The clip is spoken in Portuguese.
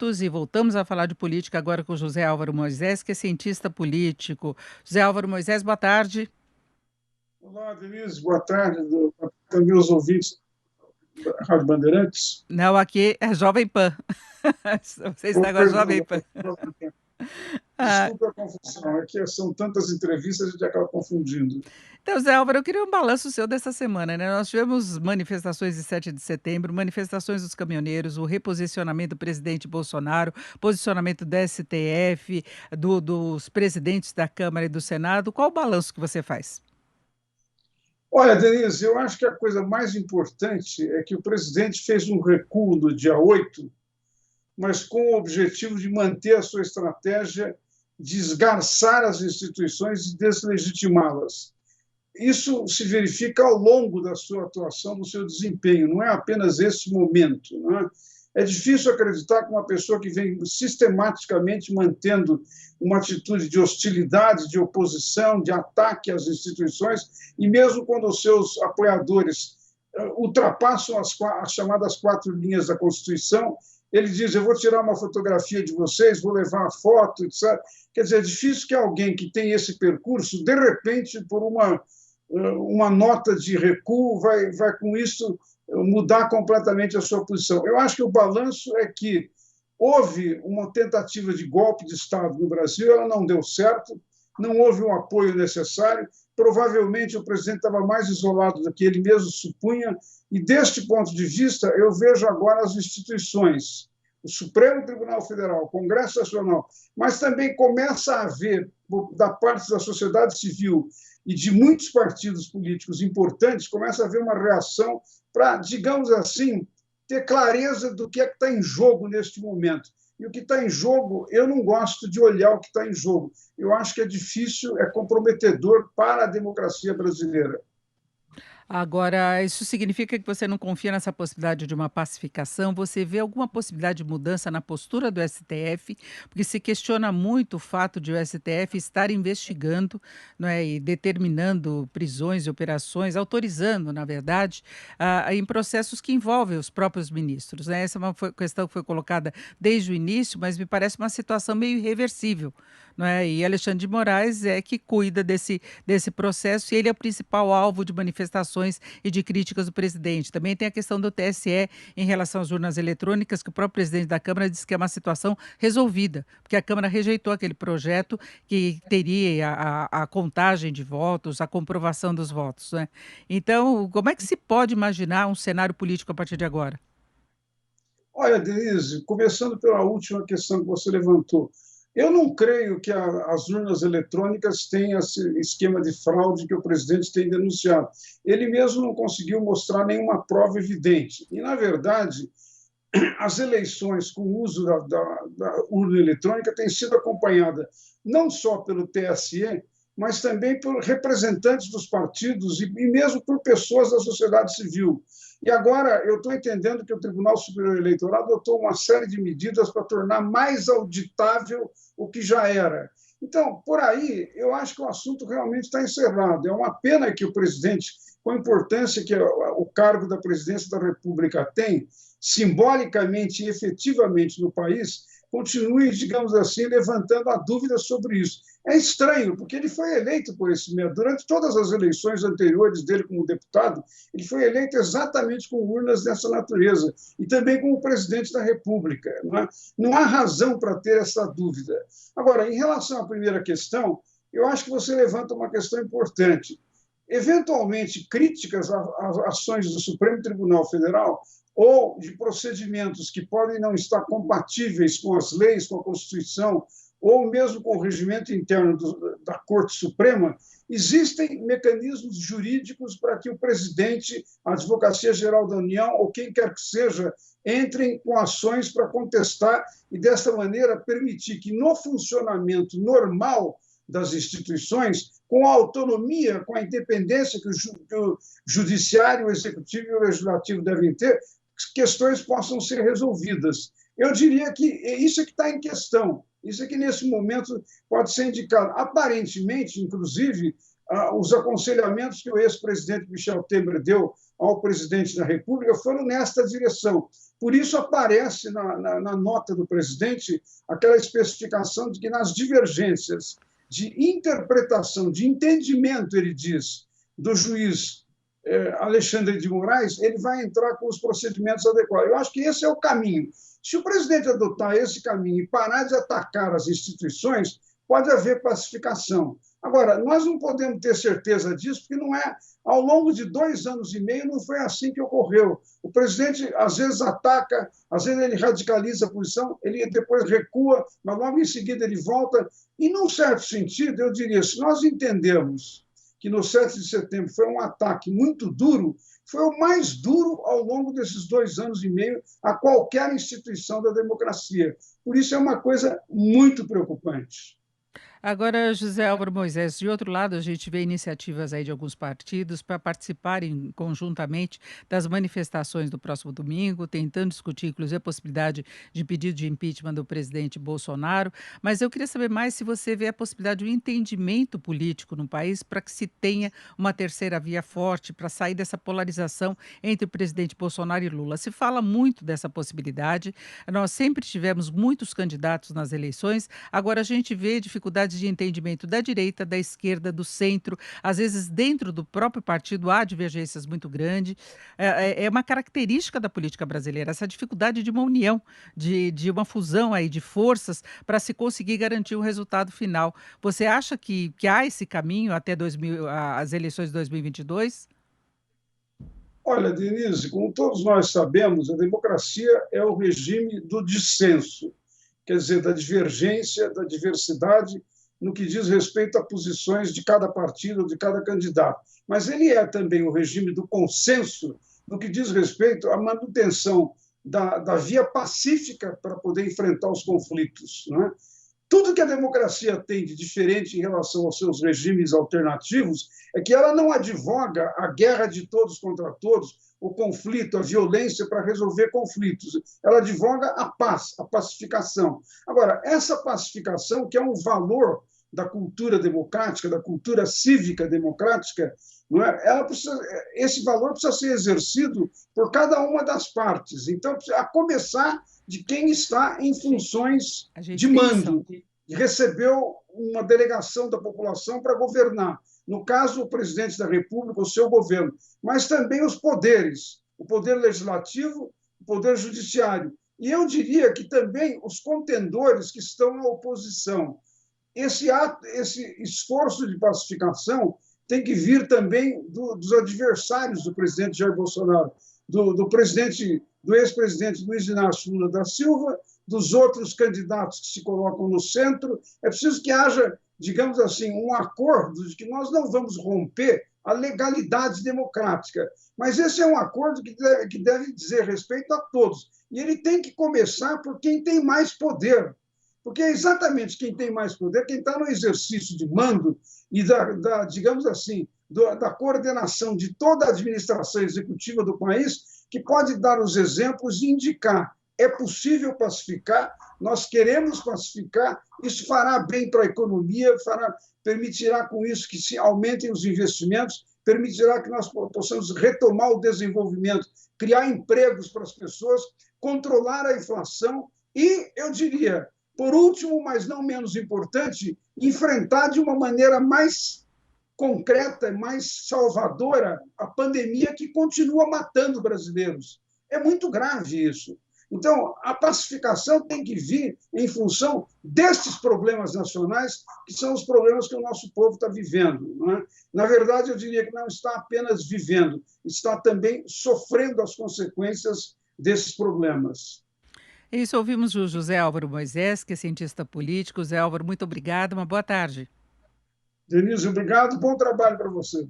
minutos e voltamos a falar de política agora com José Álvaro Moisés, que é cientista político. José Álvaro Moisés, boa tarde. Olá, Denise, boa tarde, também os ouvintes da Rádio Bandeirantes. Não, aqui é Jovem Pan. Você Oh, está com a Jovem perdão, Pan. Ah, desculpe a confusão, é que são tantas entrevistas, a gente acaba confundindo. então, José Álvaro, eu queria um balanço seu dessa semana, né? Nós tivemos manifestações de 7 de setembro, manifestações dos caminhoneiros, o reposicionamento do presidente Bolsonaro, posicionamento do STF, dos presidentes da Câmara e do Senado. Qual o balanço que você faz? Olha, Denise, eu acho que a coisa mais importante é que o presidente fez um recuo no dia 8, mas com o objetivo de manter a sua estratégia de esgarçar as instituições e deslegitimá-las. Isso se verifica ao longo da sua atuação, do seu desempenho, não é apenas esse momento. Não é? É difícil acreditar que uma pessoa que vem sistematicamente mantendo uma atitude de hostilidade, de oposição, de ataque às instituições, e mesmo quando os seus apoiadores ultrapassam as chamadas 4 linhas da Constituição, ele diz: eu vou tirar uma fotografia de vocês, vou levar a foto, etc. Quer dizer, é difícil que alguém que tem esse percurso, de repente, por uma nota de recuo, vai com isso mudar completamente a sua posição. Eu acho que o balanço é que houve uma tentativa de golpe de Estado no Brasil, ela não deu certo, não houve um apoio necessário, provavelmente o presidente estava mais isolado do que ele mesmo supunha, e deste ponto de vista eu vejo agora as instituições, o Supremo Tribunal Federal, o Congresso Nacional, mas também começa a haver, da parte da sociedade civil e de muitos partidos políticos importantes, começa a haver uma reação para, digamos assim, ter clareza do que é que está em jogo neste momento. E o que está em jogo, eu não gosto de olhar o que está em jogo. Eu acho que é difícil, é comprometedor para a democracia brasileira. Agora, isso significa que você não confia nessa possibilidade de uma pacificação? Você vê alguma possibilidade de mudança na postura do STF? Porque se questiona muito o fato de o STF estar investigando, não é, e determinando prisões e operações, autorizando, na verdade, em processos que envolvem os próprios ministros, né? Essa é uma questão que foi colocada desde o início, mas me parece uma situação meio irreversível, não é? E Alexandre de Moraes é que cuida desse processo e ele é o principal alvo de manifestações e de críticas do presidente. Também tem a questão do TSE em relação às urnas eletrônicas, que o próprio presidente da Câmara disse que é uma situação resolvida, porque a Câmara rejeitou aquele projeto que teria a contagem de votos, a comprovação dos votos, né? Então, como é que se pode imaginar um cenário político a partir de agora? Olha, Denise, começando pela última questão que você levantou, eu não creio que as urnas eletrônicas tenham esse esquema de fraude que o presidente tem denunciado. Ele mesmo não conseguiu mostrar nenhuma prova evidente. E, na verdade, as eleições com o uso da urna eletrônica têm sido acompanhadas não só pelo TSE, mas também por representantes dos partidos e mesmo por pessoas da sociedade civil. E agora eu estou entendendo que o Tribunal Superior Eleitoral adotou uma série de medidas para tornar mais auditável o que já era. Então, por aí, eu acho que o assunto realmente está encerrado. É uma pena que o presidente, com a importância que o cargo da presidência da República tem, simbolicamente e efetivamente no país, continue, digamos assim, levantando a dúvida sobre isso. É estranho, porque ele foi eleito por esse meio. Durante todas as eleições anteriores dele como deputado, ele foi eleito exatamente com urnas dessa natureza, e também como presidente da República. Não há razão para ter essa dúvida. Agora, em relação à primeira questão, eu acho que você levanta uma questão importante. Eventualmente, críticas às ações do Supremo Tribunal Federal ou de procedimentos que podem não estar compatíveis com as leis, com a Constituição, ou mesmo com o regimento interno da Corte Suprema, existem mecanismos jurídicos para que o presidente, a Advocacia Geral da União, ou quem quer que seja, entrem com ações para contestar e, dessa maneira, permitir que, no funcionamento normal das instituições, com a autonomia, com a independência que o judiciário, o executivo e o legislativo devem ter, questões possam ser resolvidas. Eu diria que isso é que está em questão, isso é que nesse momento pode ser indicado. Aparentemente, inclusive, os aconselhamentos que o ex-presidente Michel Temer deu ao presidente da República foram nesta direção. Por isso, aparece na nota do presidente aquela especificação de que nas divergências de interpretação, de entendimento, ele diz, do juiz Alexandre de Moraes, ele vai entrar com os procedimentos adequados. Eu acho que esse é o caminho. Se o presidente adotar esse caminho e parar de atacar as instituições, pode haver pacificação. Agora, nós não podemos ter certeza disso, porque não é, ao longo de 2 anos e meio, não foi assim que ocorreu. O presidente, às vezes, ataca, às vezes ele radicaliza a posição, ele depois recua, mas logo em seguida ele volta. E, num certo sentido, eu diria, se nós entendemos que no 7 de setembro foi um ataque muito duro, foi o mais duro ao longo desses 2 anos e meio a qualquer instituição da democracia. Por isso é uma coisa muito preocupante. Agora, José Álvaro Moisés, de outro lado, a gente vê iniciativas aí de alguns partidos para participarem conjuntamente das manifestações do próximo domingo, tentando discutir, inclusive, a possibilidade de pedido de impeachment do presidente Bolsonaro. Mas eu queria saber mais se você vê a possibilidade de um entendimento político no país para que se tenha uma terceira via forte para sair dessa polarização entre o presidente Bolsonaro e Lula. Se fala muito dessa possibilidade, nós sempre tivemos muitos candidatos nas eleições, agora a gente vê dificuldades de entendimento da direita, da esquerda, do centro, às vezes dentro do próprio partido há divergências muito grandes. É uma característica da política brasileira, essa dificuldade de uma união, de uma fusão aí de forças para se conseguir garantir o resultado final. Você acha que há esse caminho até as eleições de 2022? Olha, Denise, como todos nós sabemos, a democracia é o regime do dissenso, quer dizer, da divergência, da diversidade, no que diz respeito a posições de cada partido, de cada candidato. Mas ele é também o regime do consenso, no que diz respeito à manutenção da via pacífica para poder enfrentar os conflitos. Não é? Tudo que a democracia tem de diferente em relação aos seus regimes alternativos é que ela não advoga a guerra de todos contra todos, o conflito, a violência para resolver conflitos. Ela advoga a paz, a pacificação. Agora, essa pacificação, que é um valor da cultura democrática, da cultura cívica democrática, não é? Esse valor precisa ser exercido por cada uma das partes. Então, a começar de quem está em funções de mando, recebeu uma delegação da população para governar. No caso, o presidente da República, o seu governo, mas também os poderes, o poder legislativo, o poder judiciário. E eu diria que também os contendores que estão na oposição. Esse esforço de pacificação tem que vir também dos adversários do presidente Jair Bolsonaro, do ex-presidente Luiz Inácio Lula da Silva, dos outros candidatos que se colocam no centro. É preciso que haja, digamos assim, um acordo de que nós não vamos romper a legalidade democrática. Mas esse é um acordo que deve dizer respeito a todos. E ele tem que começar por quem tem mais poder. Porque é exatamente quem tem mais poder, quem está no exercício de mando e digamos assim, da coordenação de toda a administração executiva do país, que pode dar os exemplos e indicar: é possível pacificar, nós queremos pacificar, isso fará bem para a economia, permitirá com isso que se aumentem os investimentos, permitirá que nós possamos retomar o desenvolvimento, criar empregos para as pessoas, controlar a inflação e, eu diria, por último, mas não menos importante, enfrentar de uma maneira mais concreta, mais salvadora, a pandemia que continua matando brasileiros. É muito grave isso. Então, a pacificação tem que vir em função destes problemas nacionais, que são os problemas que o nosso povo está vivendo. Não é? Na verdade, eu diria que não está apenas vivendo, está também sofrendo as consequências desses problemas. Isso, ouvimos o José Álvaro Moisés, que é cientista político. José Álvaro, muito obrigado, uma boa tarde. Denise, obrigado, bom trabalho para você.